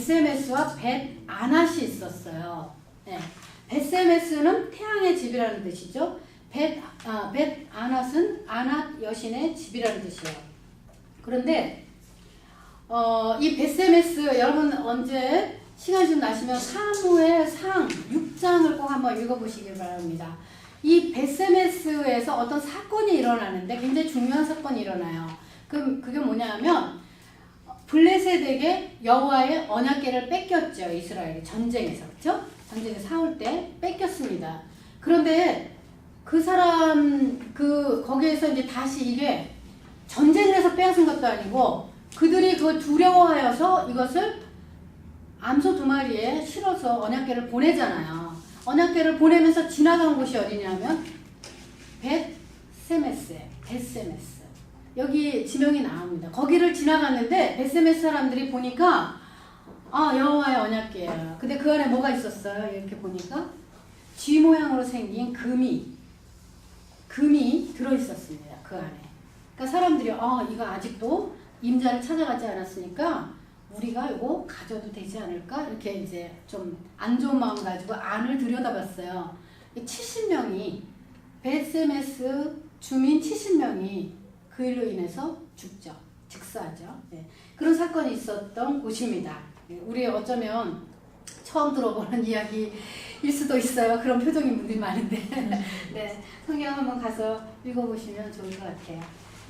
벳세메스와 벳아낫이 있었어요. 네. 벳세메스는 태양의 집이라는 뜻이죠. 벳아낫은 아낫 여신의 집이라는 뜻이에요. 그런데 이 벳세메스 여러분 언제 시간 좀 나시면 사무엘상 6장을 꼭 한번 읽어보시길 바랍니다. 이 벳세메스에서 어떤 사건이 일어나는데 굉장히 중요한 사건이 일어나요. 그게 뭐냐면 블레셋에게 여호와의 언약궤를 뺏겼죠. 이스라엘이 전쟁에서. 그렇죠? 전쟁에서 싸울 때 뺏겼습니다. 그런데 그 사람 거기에서 이제 다시 이게 전쟁을 해서 빼앗은 것도 아니고 그들이 그 두려워하여서 이것을 암소 2마리에 실어서 언약궤를 보내잖아요. 언약궤를 보내면서 지나간 곳이 어디냐면 벳세메스. 여기 지명이 나옵니다. 거기를 지나갔는데 벳세메스 사람들이 보니까 여호와의 언약궤야. 근데 그 안에 뭐가 있었어요? 이렇게 보니까 쥐 모양으로 생긴 금이 들어있었습니다. 그 안에. 그러니까 사람들이 이거 아직도 임자를 찾아가지 않았으니까 우리가 이거 가져도 되지 않을까? 이렇게 이제 좀 안 좋은 마음 가지고 안을 들여다봤어요. 70명이 벳세메스 주민 70명이 그 일로 인해서 죽죠. 즉사하죠. 네. 그런 사건이 있었던 곳입니다. 네. 우리 어쩌면 처음 들어보는 이야기일 수도 있어요. 그런 표정인 분들이 많은데 네. 성경 한번 가서 읽어보시면 좋을 것 같아요.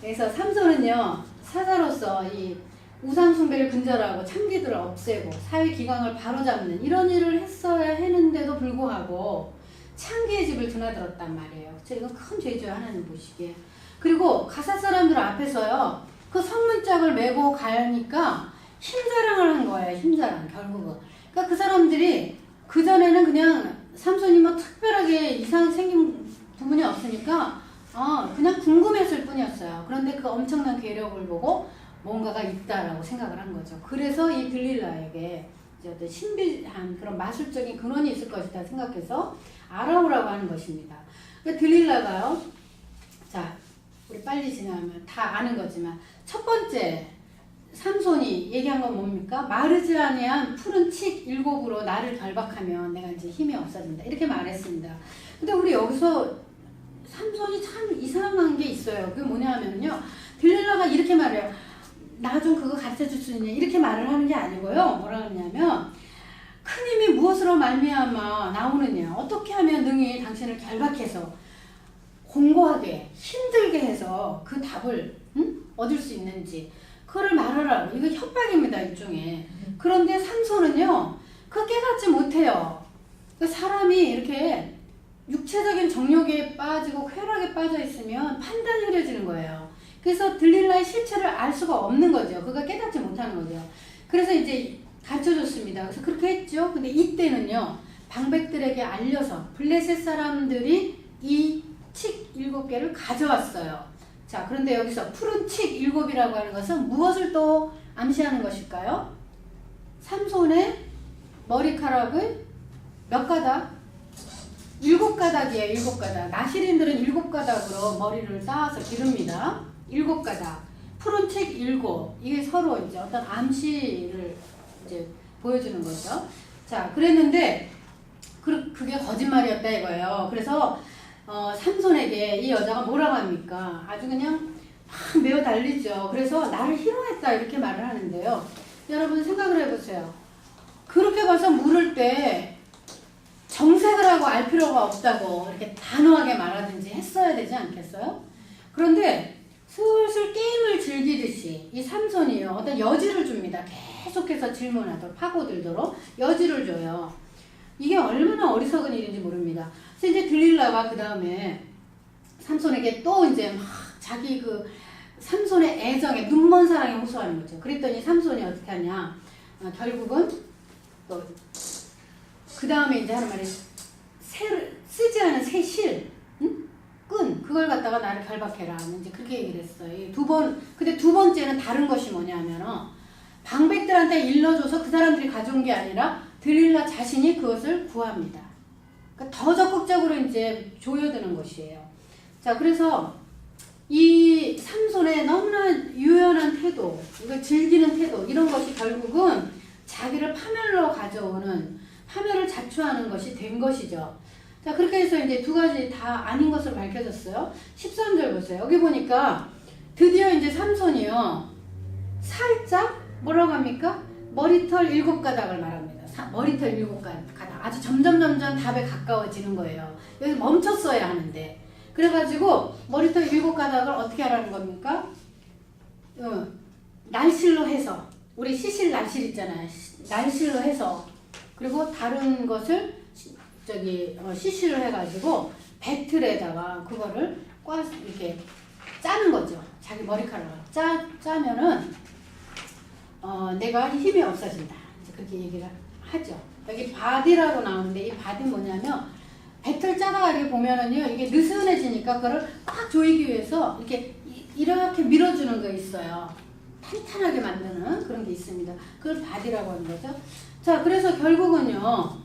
그래서 삼손은요 사자로서 이 우상 숭배를 근절하고 창기들을 없애고 사회 기강을 바로잡는 이런 일을 했어야 했는데도 불구하고 창기의 집을 드나들었단 말이에요. 이건 큰 죄죠. 하나님 보시기에. 그리고 가사 사람들 앞에서요 그 성문짝을 메고 가니까 힘자랑을 한 거예요. 힘자랑 결국은. 그러니까 그 사람들이 그 전에는 그냥 삼손이 뭐 특별하게 이상 생긴 부분이 없으니까 그냥 궁금했을 뿐이었어요. 그런데 그 엄청난 괴력을 보고 뭔가가 있다라고 생각을 한 거죠. 그래서 이 들릴라에게 이제 어떤 신비한 그런 마술적인 근원이 있을 것이다 생각해서 알아오라고 하는 것입니다. 그러니까 들릴라가요. 자, 우리 빨리 지나면 다 아는 거지만 첫 번째 삼손이 얘기한 건 뭡니까? 마르지 아니한 푸른 칡 7으로 나를 결박하면 내가 이제 힘이 없어진다. 이렇게 말했습니다. 근데 우리 여기서 삼손이 참 이상한 게 있어요. 그게 뭐냐 하면요. 들릴라가 이렇게 말해요. 나 좀 그거 가르쳐 줄 수 있냐? 이렇게 말을 하는 게 아니고요. 뭐라 그러냐면 큰 힘이 무엇으로 말미암아 나오느냐? 어떻게 하면 능히 당신을 결박해서 공고하게 힘들게 해서 그 답을 얻을 수 있는지 그거를 말하라. 이거 협박입니다. 일종의. 그런데 삼손은요. 그거 깨닫지 못해요. 사람이 이렇게 육체적인 정욕에 빠지고 쾌락에 빠져 있으면 판단이 흐려지는 거예요. 그래서 들릴라의 실체를 알 수가 없는 거죠. 그가 깨닫지 못하는 거죠. 그래서 이제 가르쳐줬습니다. 그래서 그렇게 했죠. 근데 이때는요. 방백들에게 알려서 블레셋 사람들이 이 칡 7개를 가져왔어요. 자, 그런데 여기서 푸른 칡 7이라고 하는 것은 무엇을 또 암시하는 것일까요? 삼손의 머리카락을 몇 가닥? 7가닥이에요. 7가닥. 나시린들은 7가닥으로 머리를 따서 기릅니다. 7가닥. 푸른 칡 7. 이게 서로 이제 어떤 암시를 이제 보여주는 거죠. 자, 그랬는데 그게 거짓말이었다 이거예요. 그래서 삼손에게 이 여자가 뭐라고 합니까? 아주 그냥 막 매어 달리죠. 그래서 나를 희롱했다 이렇게 말을 하는데요. 여러분 생각을 해보세요. 그렇게 가서 물을 때 정색을 하고 알 필요가 없다고 이렇게 단호하게 말하든지 했어야 되지 않겠어요? 그런데 슬슬 게임을 즐기듯이 이 삼손이요 어떤 여지를 줍니다. 계속해서 질문하도록 파고들도록 여지를 줘요. 이게 얼마나 어리석은 일인지 모릅니다. 그래서 이제 들릴라가 그 다음에 삼손에게 또 이제 막 자기 그 삼손의 애정에 눈먼 사랑에 호소하는 거죠. 그랬더니 삼손이 어떻게 하냐? 결국은 또 그 다음에 이제 하는 말이 쓰지 않은 새 실, 끈 그걸 갖다가 나를 결박해라. 이제 그렇게 얘기를 했어요. 근데 두 번째는 다른 것이 뭐냐면 방백들한테 일러줘서 그 사람들이 가져온 게 아니라 들릴라 자신이 그것을 구합니다. 그러니까 더 적극적으로 이제 조여드는 것이에요. 자, 그래서 이 삼손의 너무나 유연한 태도, 이걸 즐기는 태도, 이런 것이 결국은 자기를 파멸로 가져오는, 파멸을 자초하는 것이 된 것이죠. 자, 그렇게 해서 이제 두 가지 다 아닌 것으로 밝혀졌어요. 13절 보세요. 여기 보니까 드디어 이제 삼손이요, 살짝 뭐라고 합니까? 머리털 7가닥을 말합니다. 머리털 7가닥. 아주 점점 답에 가까워지는 거예요. 여기서 멈췄어야 하는데. 그래가지고 머리털 7가닥을 어떻게 하라는 겁니까? 날실로 해서, 우리 시실 날실 있잖아요. 날실로 해서, 그리고 다른 것을 시실로 해가지고 배틀에다가 그거를 이렇게 짜는 거죠. 자기 머리카락을 짜면은 내가 힘이 없어진다. 이제 그렇게 얘기를 하죠. 여기 바디라고 나오는데, 이 바디 뭐냐면 배틀 짜다가 이렇게 보면은요, 이게 느슨해지니까 그거를 꽉 조이기 위해서 이렇게 밀어주는 거 있어요. 탄탄하게 만드는 그런 게 있습니다. 그걸 바디라고 하는 거죠. 자, 그래서 결국은요,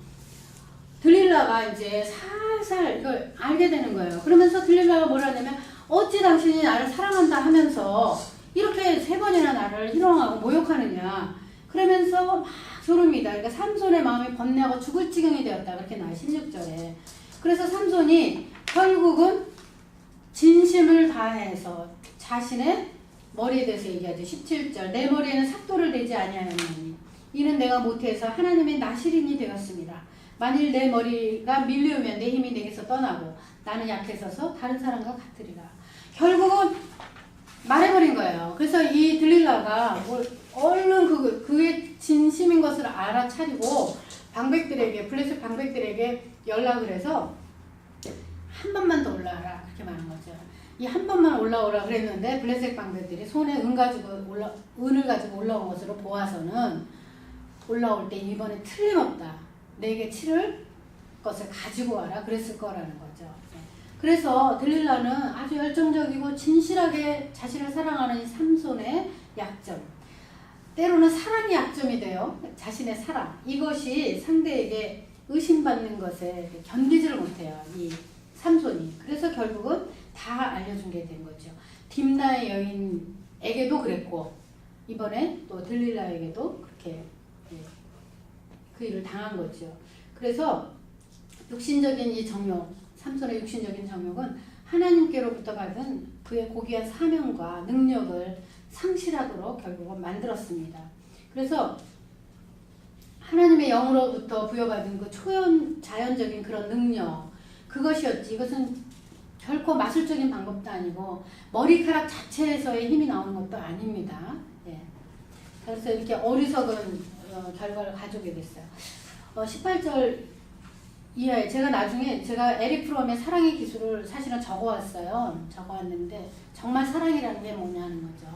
들릴라가 이제 살살 이걸 알게 되는 거예요. 그러면서 들릴라가 뭐라 하냐면, 어찌 당신이 나를 사랑한다 하면서 이렇게 3번이나 나를 희롱하고 모욕하느냐. 그러면서 막 소름이다. 그러니까 삼손의 마음이 번뇌하고 죽을 지경이 되었다. 그렇게 나와요. 16절에. 그래서 삼손이 결국은 진심을 다해서 자신의 머리에 대해서 얘기하죠. 17절. 내 머리에는 삭도를 대지 아니하였나니 이는 내가 못해서 하나님의 나시린이 되었습니다. 만일 내 머리가 밀려오면 내 힘이 내게서 떠나고 나는 약해서서 다른 사람과 같으리라. 결국은 말해버린 거예요. 그래서 이 들릴라가 얼른 그의 진심인 것을 알아차리고 방백들에게, 블레셋 방백들에게 연락을 해서 한 번만 더 올라와라. 그렇게 말한 거죠. 이 한 번만 올라오라 그랬는데 블레셋 방백들이 손에 은을 가지고 올라온 것으로 보아서는 올라올 때 이번에 틀림없다. 내게 치를 것을 가지고 와라. 그랬을 거라는 거죠. 그래서 들릴라는 아주 열정적이고 진실하게 자신을 사랑하는 이 삼손의 약점, 때로는 사랑이 약점이 돼요. 자신의 사랑, 이것이 상대에게 의심받는 것에 견디지를 못해요, 이 삼손이. 그래서 결국은 다 알려준 게 된 거죠. 딥나의 여인에게도 그랬고 이번에 또 들릴라에게도 그렇게 그 일을 당한 거죠. 그래서 육신적인 이 정욕, 삼손의 육신적인 정욕은 하나님께로부터 받은 그의 고귀한 사명과 능력을 상실하도록 결국은 만들었습니다. 그래서 하나님의 영으로부터 부여받은 그 초자연적인 그런 능력, 그것이었지. 이것은 결코 마술적인 방법도 아니고 머리카락 자체에서의 힘이 나오는 것도 아닙니다. 예. 그래서 이렇게 어리석은 결과를 가져오게 됐어요. 18절 이하에 제가 에릭 프롬의 사랑의 기술을 사실은 적어왔는데 정말 사랑이라는 게 뭐냐는 거죠.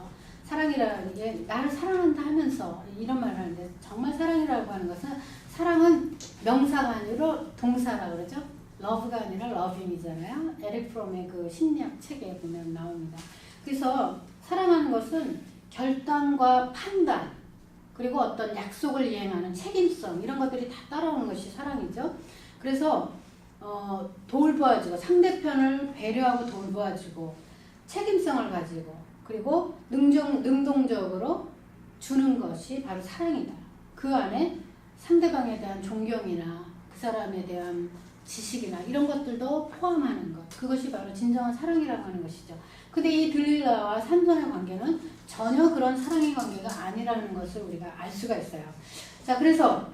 사랑이라는 게 나를 사랑한다 하면서 이런 말을 하는데, 정말 사랑이라고 하는 것은, 사랑은 명사가 아니라 동사라고 그러죠. 러브가 아니라 러빙이잖아요. 에릭 프롬의 그 심리학 책에 보면 나옵니다. 그래서 사랑하는 것은 결단과 판단, 그리고 어떤 약속을 이행하는 책임성, 이런 것들이 다 따라오는 것이 사랑이죠. 그래서 돌보아주고, 상대편을 배려하고 돌보아주고, 책임성을 가지고, 그리고 능동적으로 주는 것이 바로 사랑이다. 그 안에 상대방에 대한 존경이나 그 사람에 대한 지식이나 이런 것들도 포함하는 것, 그것이 바로 진정한 사랑이라고 하는 것이죠. 근데 이 들릴라와 삼손의 관계는 전혀 그런 사랑의 관계가 아니라는 것을 우리가 알 수가 있어요. 자, 그래서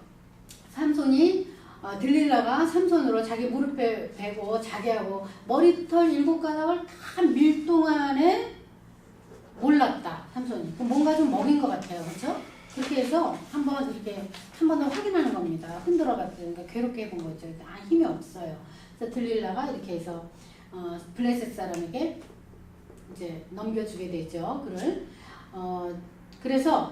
들릴라가 삼손으로 자기 무릎에 베고 자기하고 머리털 7가닥을 다 밀 동안에 몰랐다, 삼손이. 뭔가 좀 먹인 것 같아요. 그렇죠? 그렇게 해서 한 번 더 확인하는 겁니다. 흔들어 봤더니, 그러니까 괴롭게 해본 거죠. 힘이 없어요. 그래서 들릴라가 이렇게 해서 블레셋 사람에게 이제 넘겨주게 되죠. 그를. 그래서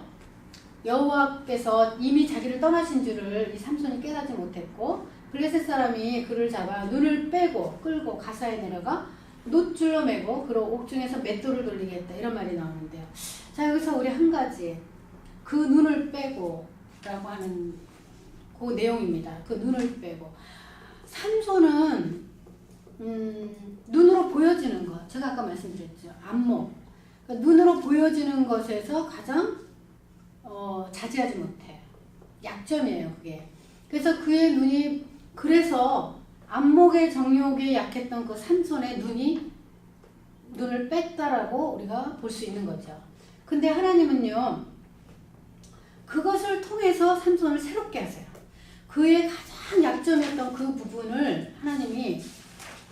여호와께서 이미 자기를 떠나신 줄을 이 삼손이 깨닫지 못했고, 블레셋 사람이 그를 잡아 눈을 빼고 끌고 가사에 내려가 놋줄로 매고 그로 옥중에서 맷돌을 돌리게 했다, 이런 말이 나오는데요. 자, 여기서 우리 한 가지, 그 눈을 빼고 라고 하는 그 내용입니다. 그 눈을 빼고, 삼손은 눈으로 보여지는 것, 제가 아까 말씀드렸죠. 안목, 그러니까 눈으로 보여지는 것에서 가장 자제하지 못해. 약점이에요, 그게. 그래서 그의 눈이, 그래서 안목의 정욕에 약했던 그 삼손의 눈을 뺐다라고 우리가 볼 수 있는 거죠. 근데 하나님은요, 그것을 통해서 삼손을 새롭게 하세요. 그의 가장 약점이었던 그 부분을 하나님이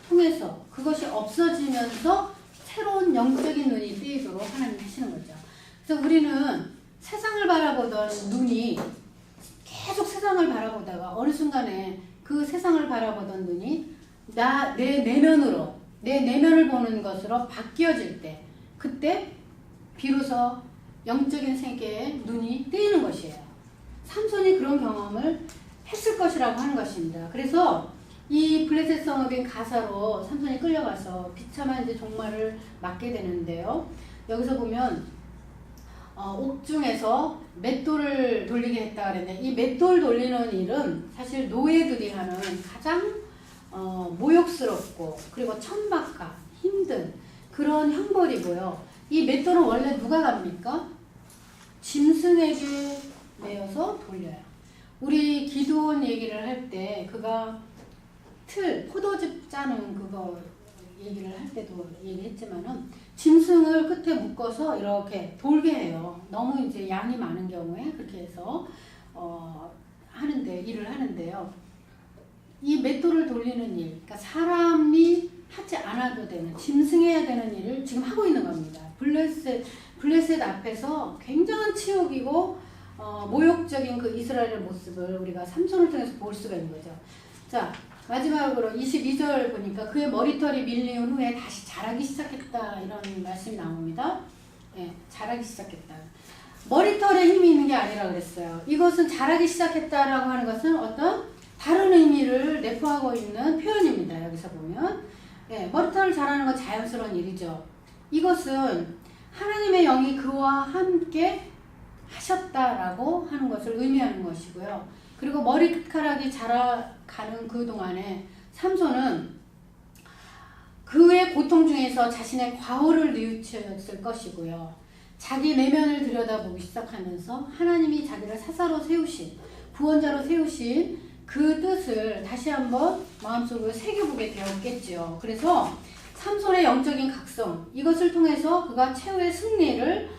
통해서 그것이 없어지면서 새로운 영적인 눈이 뜨이도록 하나님이 하시는 거죠. 그래서 우리는 세상을 바라보던 눈이 계속 세상을 바라보다가 어느 순간에 그 세상을 바라보던 눈이 내 내면을 보는 것으로 바뀌어질 때, 그때 비로소 영적인 세계에 눈이 뜨이는 것이에요. 삼손이 그런 경험을 했을 것이라고 하는 것입니다. 그래서 이 블레셋 성읍인 가사로 삼손이 끌려가서 비참한 이제 종말을 맞게 되는데요. 여기서 보면 옥중에서 맷돌을 돌리게 했다 그랬는데, 이 맷돌 돌리는 일은 사실 노예들이 하는 가장 모욕스럽고 그리고 천박한 힘든 그런 형벌이고요. 이 맷돌은 원래 누가 갑니까? 짐승에게 매어서 돌려요. 우리 기도원 얘기를 할 때 그가 포도즙 짜는 그거 얘기를 할 때도 얘기했지만은 짐승을 끝에 묶어서 이렇게 돌게 해요. 너무 이제 양이 많은 경우에 그렇게 해서 일을 하는데요. 이 맷돌을 돌리는 일, 그러니까 사람이 하지 않아도 되는, 짐승해야 되는 일을 지금 하고 있는 겁니다. 블레셋 앞에서 굉장한 치욕이고 모욕적인 그 이스라엘의 모습을 우리가 삼손을 통해서 볼 수가 있는 거죠. 자, 마지막으로 22절 보니까 그의 머리털이 밀리운 후에 다시 자라기 시작했다, 이런 말씀이 나옵니다. 네, 자라기 시작했다. 머리털에 힘이 있는 게 아니라 그랬어요. 이것은 자라기 시작했다라고 하는 것은 어떤 다른 의미를 내포하고 있는 표현입니다. 여기서 보면 머리털을 자라는 건 자연스러운 일이죠. 이것은 하나님의 영이 그와 함께 하셨다라고 하는 것을 의미하는 것이고요. 그리고 머리카락이 자라가는 그 동안에 삼손은 그의 고통 중에서 자신의 과오를 뉘우쳤을 것이고요. 자기 내면을 들여다보기 시작하면서 하나님이 자기를 사사로 세우신, 구원자로 세우신 그 뜻을 다시 한번 마음속으로 새겨보게 되었겠죠. 그래서 삼손의 영적인 각성, 이것을 통해서 그가 최후의 승리를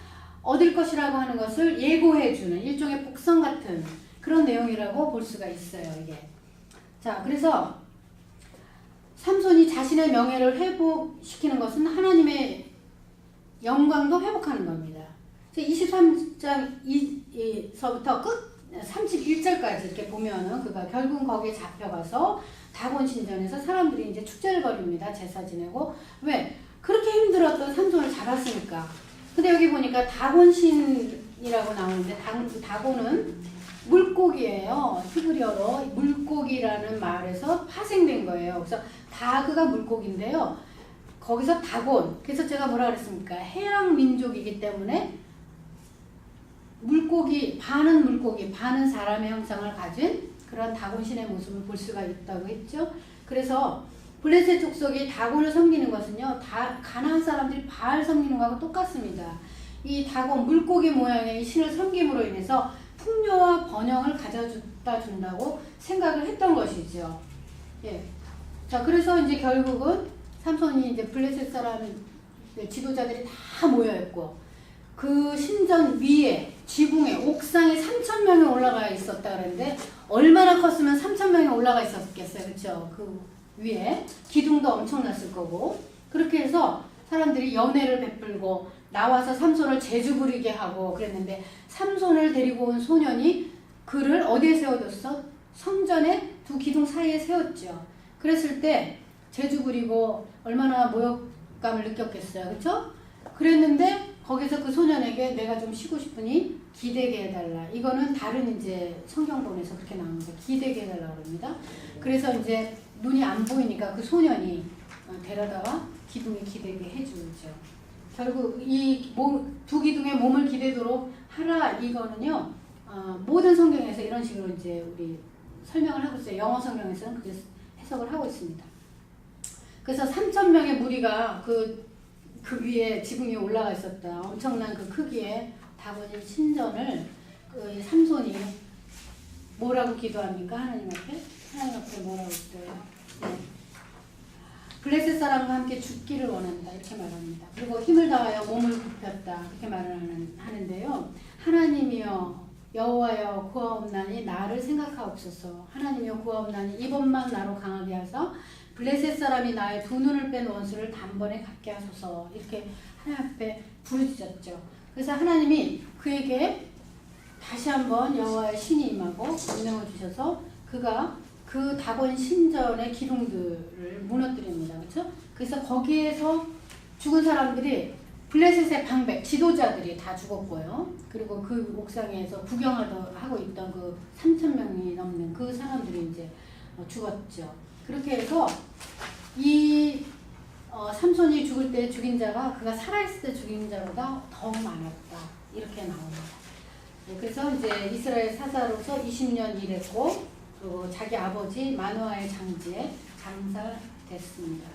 얻을 것이라고 하는 것을 예고해주는 일종의 복선 같은 그런 내용이라고 볼 수가 있어요, 이게. 자, 그래서 삼손이 자신의 명예를 회복시키는 것은 하나님의 영광도 회복하는 겁니다. 23장서부터 끝 31절까지 이렇게 보면은 그가 결국 거기에 잡혀가서 다곤 신전에서 사람들이 이제 축제를 벌입니다. 제사 지내고. 왜? 그렇게 힘들었던 삼손을 잡았으니까. 근데 여기 보니까 다곤신이라고 나오는데 다곤은 물고기예요. 히브리어로 물고기라는 말에서 파생된 거예요. 그래서 다그가 물고기인데요. 거기서 다곤. 그래서 제가 뭐라 그랬습니까? 해양 민족이기 때문에 물고기, 반은 사람의 형상을 가진 그런 다곤신의 모습을 볼 수가 있다고 했죠. 그래서 블레셋 족속이 다곤을 섬기는 것은요, 가나안 사람들이 바알 섬기는 것하고 똑같습니다. 이 다곤, 물고기 모양의 신을 섬김으로 인해서 풍요와 번영을 가져다 준다고 생각을 했던 것이죠. 예. 자, 그래서 이제 결국은 삼손이 이제 블레셋 사람 지도자들이 다 모여있고, 그 신전 위에, 지붕에, 옥상에 3,000명이 올라가 있었다 그랬는데, 얼마나 컸으면 3,000명이 올라가 있었겠어요. 그쵸? 그 위에. 기둥도 엄청났을 거고. 그렇게 해서 사람들이 연회를 베풀고, 나와서 삼손을 제주 부리게 하고 그랬는데, 삼손을 데리고 온 소년이 그를 어디에 세워뒀어? 성전의 두 기둥 사이에 세웠죠. 그랬을 때 제주 부리고 얼마나 모욕감을 느꼈겠어요. 그쵸? 그랬는데 거기서 그 소년에게 내가 좀 쉬고 싶으니 기대게 해달라. 이거는 다른 이제 성경본에서 그렇게 나옵니다. 기대게 해달라 그럽니다. 그래서 이제 눈이 안 보이니까 그 소년이 데려다가 기둥에 기대게 해주죠. 결국 이 두 기둥에 몸을 기대도록 하라, 이거는요, 모든 성경에서 이런 식으로 이제 우리 설명을 하고 있어요. 영어 성경에서는 그렇게 해석을 하고 있습니다. 그래서 3,000명의 무리가 그 위에 지붕 위에 올라가 있었다. 엄청난 그 크기의 다곤 신전을 그 삼손이 뭐라고 기도합니까? 하나님 앞에? 하나님 앞에 뭐라고 기도해요? 네. 블레셋 사람과 함께 죽기를 원한다 이렇게 말합니다. 그리고 힘을 다하여 몸을 굽혔다 이렇게 말을 하는데요. 하나님이여 여호와여 구하옵나니 나를 생각하옵소서. 하나님이여 구하옵나니 이번만 나로 강하게 하사 블레셋 사람이 나의 두 눈을 뺀 원수를 단번에 갖게 하소서. 이렇게 하나님 앞에 부르짖었죠. 그래서 하나님이 그에게 다시 한번 여호와의 신이 임하고 권능을 주셔서 그가 그 다곤 신전의 기둥들을 무너뜨립니다. 그렇죠? 그래서 거기에서 죽은 사람들이 블레셋의 방백, 지도자들이 다 죽었고요. 그리고 그 옥상에서 구경하고 있던 그 3,000명이 넘는 그 사람들이 이제 죽었죠. 그렇게 해서 이 삼손이 죽을 때 죽인 자가 그가 살아있을 때 죽인 자보다 더 많았다. 이렇게 나옵니다. 그래서 이제 이스라엘 사사로서 20년 일했고 그리고 자기 아버지 마노아의 장지에 장사됐습니다.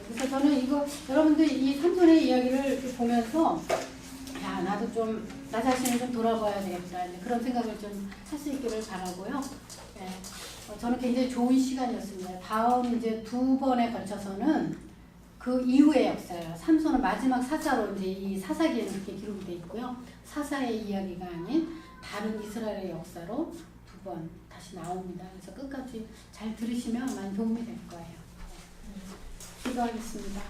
그래서 저는 이거 여러분들 이 삼손의 이야기를 보면서 야 나도 좀 나 자신을 좀 돌아봐야 되겠다 그런 생각을 좀 할 수 있기를 바라고요. 네. 저는 굉장히 좋은 시간이었습니다. 다음 이제 2번에 걸쳐서는 그 이후의 역사예요. 삼손은 마지막 사사로 이제 이 사사기에는 그렇게 기록이 돼 있고요. 사사의 이야기가 아닌 다른 이스라엘의 역사로 2번 다시 나옵니다. 그래서 끝까지 잘 들으시면 많이 도움이 될 거예요. 기도하겠습니다.